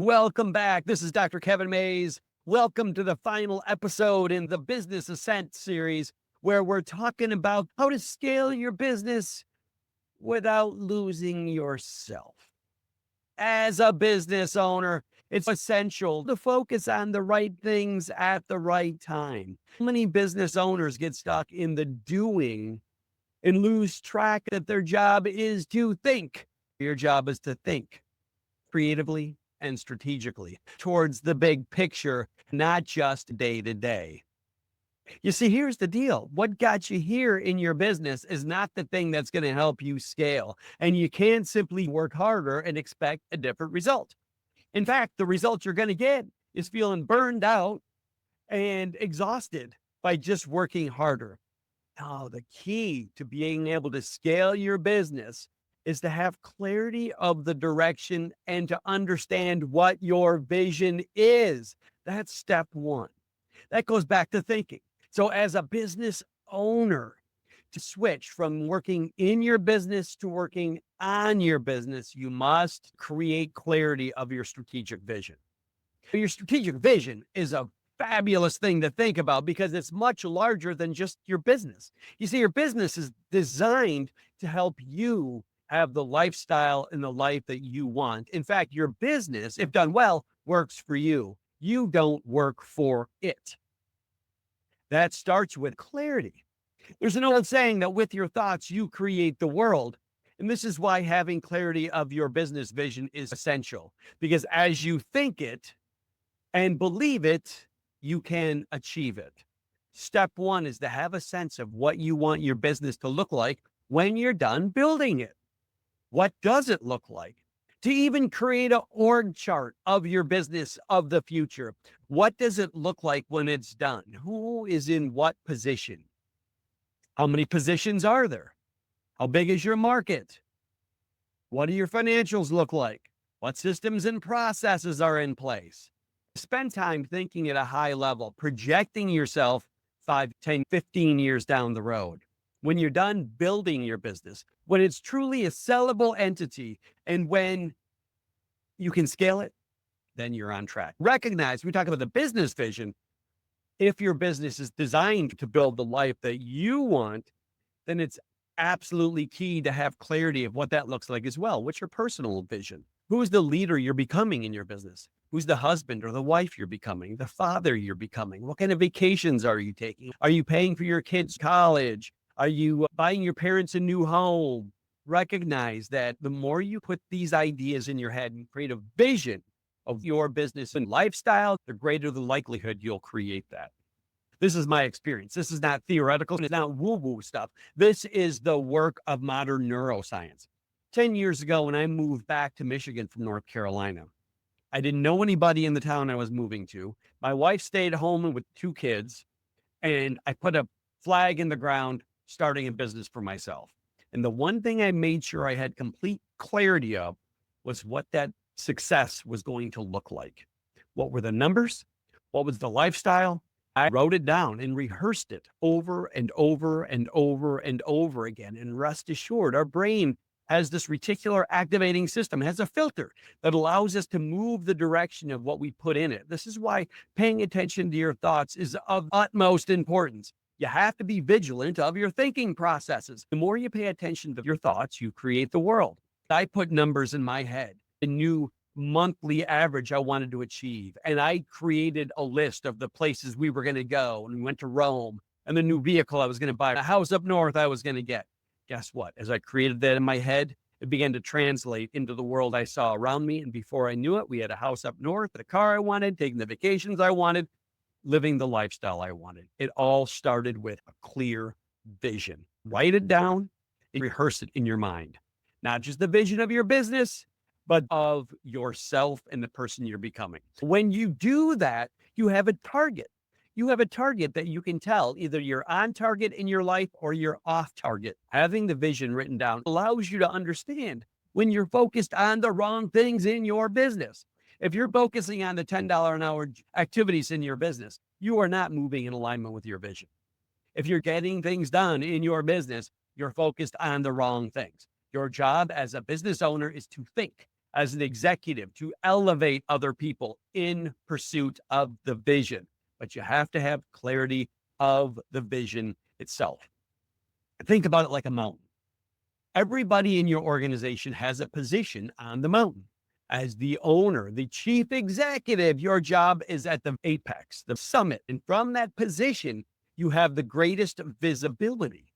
Welcome back. This is Dr. Kevin Mays. Welcome to the final episode in the Business Ascent series, where we're talking about how to scale your business without losing yourself. As a business owner, it's essential to focus on the right things at the right time. Many business owners get stuck in the doing and lose track that their job is to think. Your job is to think creatively and strategically towards the big picture, not just day to day. You see, here's the deal. What got you here in your business is not the thing that's going to help you scale. And you can't simply work harder and expect a different result. In fact, the result you're going to get is feeling burned out and exhausted by just working harder. Now, the key to being able to scale your business is to have clarity of the direction and to understand what your vision is. That's step one. That goes back to thinking. So, as a business owner, to switch from working in your business to working on your business, you must create clarity of your strategic vision. Your strategic vision is a fabulous thing to think about because it's much larger than just your business. You see, your business is designed to help you have the lifestyle and the life that you want. In fact, your business, if done well, works for you. You don't work for it. That starts with clarity. There's an old saying that with your thoughts, you create the world. And this is why having clarity of your business vision is essential, because as you think it, and believe it, you can achieve it. Step one is to have a sense of what you want your business to look like when you're done building it. What does it look like? To even create an org chart of your business of the future. What does it look like when it's done? Who is in what position? How many positions are there? How big is your market? What do your financials look like? What systems and processes are in place? Spend time thinking at a high level, projecting yourself 5, 10, 15 years down the road. When you're done building your business, when it's truly a sellable entity, and when you can scale it, then you're on track. Recognize, we talk about the business vision. If your business is designed to build the life that you want, then it's absolutely key to have clarity of what that looks like as well. What's your personal vision? Who is the leader you're becoming in your business? Who's the husband or the wife you're becoming? The father you're becoming? What kind of vacations are you taking? Are you paying for your kids' college? Are you buying your parents a new home? Recognize that the more you put these ideas in your head and create a vision of your business and lifestyle, the greater the likelihood you'll create that. This is my experience. This is not theoretical. It's not woo-woo stuff. This is the work of modern neuroscience. 10 years ago, when I moved back to Michigan from North Carolina, I didn't know anybody in the town I was moving to. My wife stayed home with 2 kids, and I put a flag in the ground, starting a business for myself. And the one thing I made sure I had complete clarity of was what that success was going to look like. What were the numbers? What was the lifestyle? I wrote it down and rehearsed it over and over and over and over again. And rest assured, our brain has this reticular activating system, has a filter that allows us to move the direction of what we put in it. This is why paying attention to your thoughts is of utmost importance. You have to be vigilant of your thinking processes. The more you pay attention to your thoughts, you create the world. I put numbers in my head, a new monthly average I wanted to achieve. And I created a list of the places we were going to go. And we went to Rome, and the new vehicle I was going to buy, a house up north I was going to get. Guess what? As I created that in my head, it began to translate into the world I saw around me. And before I knew it, we had a house up north, the car I wanted, taking the vacations I wanted, living the lifestyle I wanted. It all started with a clear vision. Write it down and rehearse it in your mind. Not just the vision of your business, but of yourself and the person you're becoming. When you do that, you have a target. You have a target that you can tell either you're on target in your life or you're off target. Having the vision written down allows you to understand when you're focused on the wrong things in your business. If you're focusing on the $10 an hour activities in your business, you are not moving in alignment with your vision. If you're getting things done in your business, you're focused on the wrong things. Your job as a business owner is to think as an executive to elevate other people in pursuit of the vision. But you have to have clarity of the vision itself. Think about it like a mountain. Everybody in your organization has a position on the mountain. As the owner, the chief executive, your job is at the apex, the summit. And from that position, you have the greatest visibility.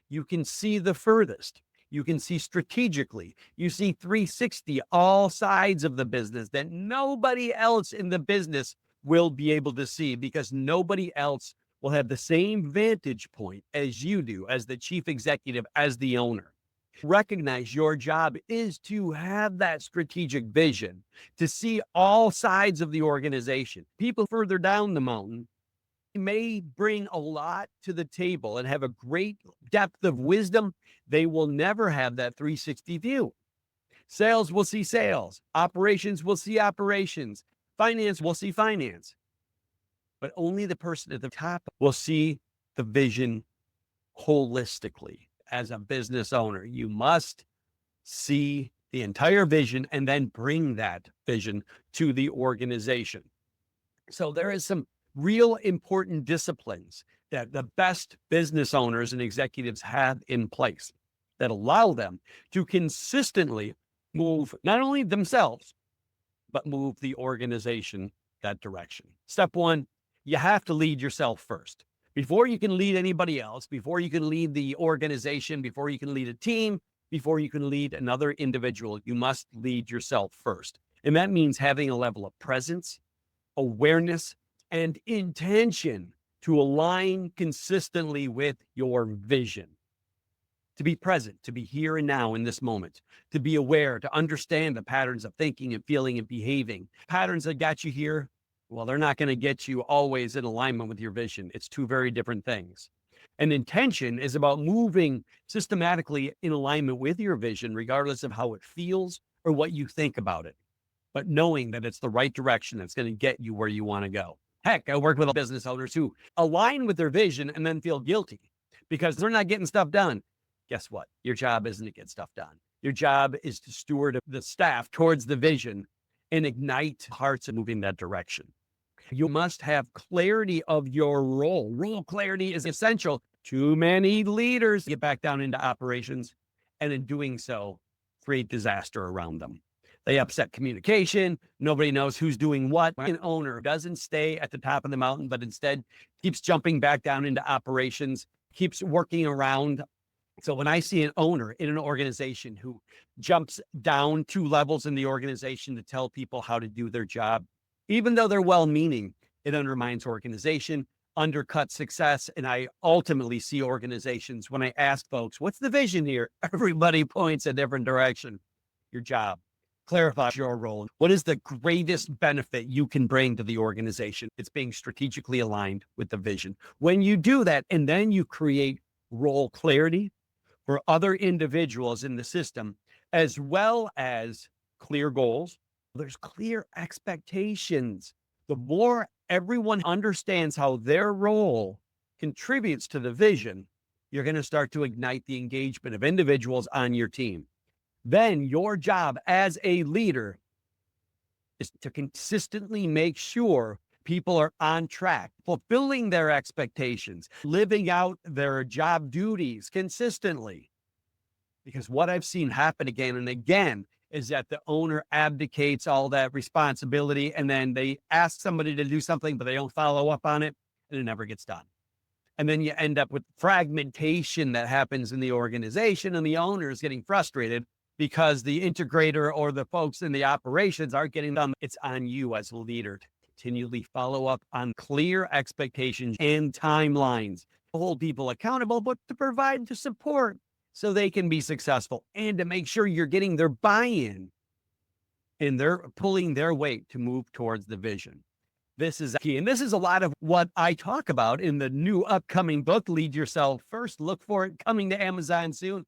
You can see the furthest. You can see strategically. You see 360, all sides of the business that nobody else in the business will be able to see, because nobody else will have the same vantage point as you do, as the chief executive, as the owner. Recognize your job is to have that strategic vision, to see all sides of the organization. People further down the mountain may bring a lot to the table and have a great depth of wisdom. They will never have that 360 view. Sales will see sales, operations will see operations, finance will see finance. But only the person at the top will see the vision holistically. As a business owner, you must see the entire vision and then bring that vision to the organization. So there is some real important disciplines that the best business owners and executives have in place that allow them to consistently move not only themselves, but move the organization that direction. Step one, you have to lead yourself first. Before you can lead anybody else, before you can lead the organization, before you can lead a team, before you can lead another individual, you must lead yourself first. And that means having a level of presence, awareness, and intention to align consistently with your vision. To be present, to be here and now in this moment, to be aware, to understand the patterns of thinking and feeling and behaving. Patterns that got you here, well, they're not going to get you always in alignment with your vision. It's two very different things. And intention is about moving systematically in alignment with your vision, regardless of how it feels or what you think about it, but knowing that it's the right direction that's going to get you where you want to go. Heck, I work with business owners who align with their vision and then feel guilty because they're not getting stuff done. Guess what? Your job isn't to get stuff done. Your job is to steward the staff towards the vision and ignite hearts in moving that direction. You must have clarity of your role. Role clarity is essential. Too many leaders get back down into operations, and in doing so, create disaster around them. They upset communication. Nobody knows who's doing what. An owner doesn't stay at the top of the mountain, but instead keeps jumping back down into operations, keeps working around. So when I see an owner in an organization who jumps down 2 levels in the organization to tell people how to do their job, even though they're well-meaning, it undermines organization, undercuts success. And I ultimately see organizations, when I ask folks, what's the vision here? Everybody points a different direction. Your job, clarify your role. What is the greatest benefit you can bring to the organization? It's being strategically aligned with the vision. When you do that, and then you create role clarity for other individuals in the system, as well as clear goals, there's clear expectations. The more everyone understands how their role contributes to the vision, you're going to start to ignite the engagement of individuals on your team. Then your job as a leader is to consistently make sure people are on track, fulfilling their expectations, living out their job duties consistently. Because what I've seen happen again and again is that the owner abdicates all that responsibility, and then they ask somebody to do something, but they don't follow up on it, and it never gets done. And then you end up with fragmentation that happens in the organization, and the owner is getting frustrated because the integrator or the folks in the operations aren't getting done. It's on you as a leader to continually follow up on clear expectations and timelines, to hold people accountable, but to provide the support so they can be successful, and to make sure you're getting their buy-in and they're pulling their weight to move towards the vision. This is key. And this is a lot of what I talk about in the new upcoming book, Lead Yourself First. Look for it coming to Amazon soon.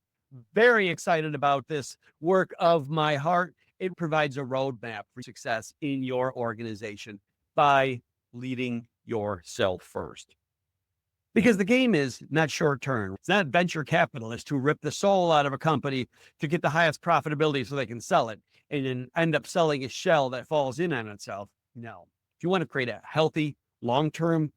Very excited about this work of my heart. It provides a roadmap for success in your organization by leading yourself first. Because the game is not short term. It's not venture capitalists who rip the soul out of a company to get the highest profitability so they can sell it and then end up selling a shell that falls in on itself. No. If you want to create a healthy, long term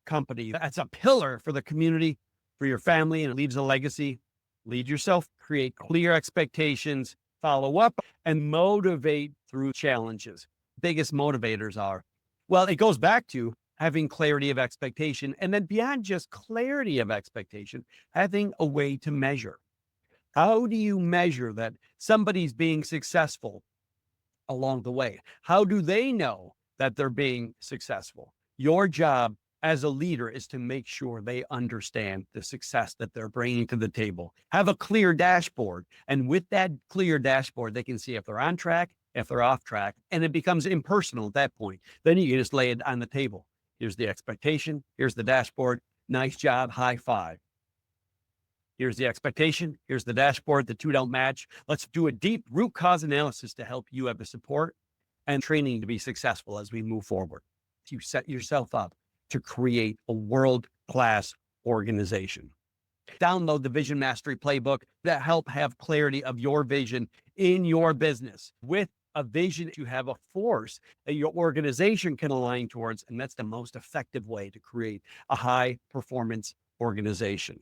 company that's a pillar for the community, for your family, and it leaves a legacy, lead yourself, create clear expectations, follow up, and motivate through challenges. Biggest motivators are, well, it goes back to having clarity of expectation. And then beyond just clarity of expectation, having a way to measure. How do you measure that somebody's being successful along the way? How do they know that they're being successful? Your job as a leader is to make sure they understand the success that they're bringing to the table. Have a clear dashboard. And with that clear dashboard, they can see if they're on track, if they're off track, and it becomes impersonal at that point. Then you can just lay it on the table. Here's the expectation. Here's the dashboard. Nice job. High five. Here's the expectation. Here's the dashboard. The two don't match. Let's do a deep root cause analysis to help you have the support and training to be successful as we move forward. You set yourself up to create a world-class organization. Download the Vision Mastery Playbook that help have clarity of your vision in your business. With a vision, you have a force that your organization can align towards, and that's the most effective way to create a high-performance organization.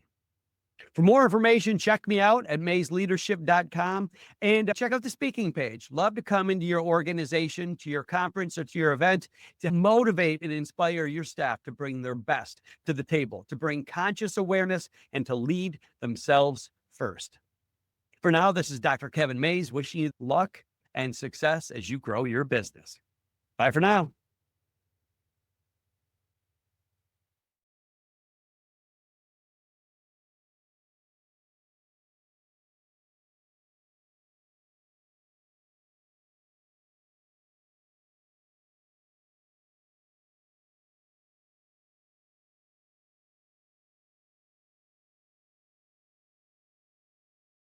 For more information, check me out at maysleadership.com and check out the speaking page. Love to come into your organization, to your conference, or to your event to motivate and inspire your staff to bring their best to the table, to bring conscious awareness and to lead themselves first. For now, this is Dr. Kevin Mays wishing you luck and success as you grow your business. Bye for now.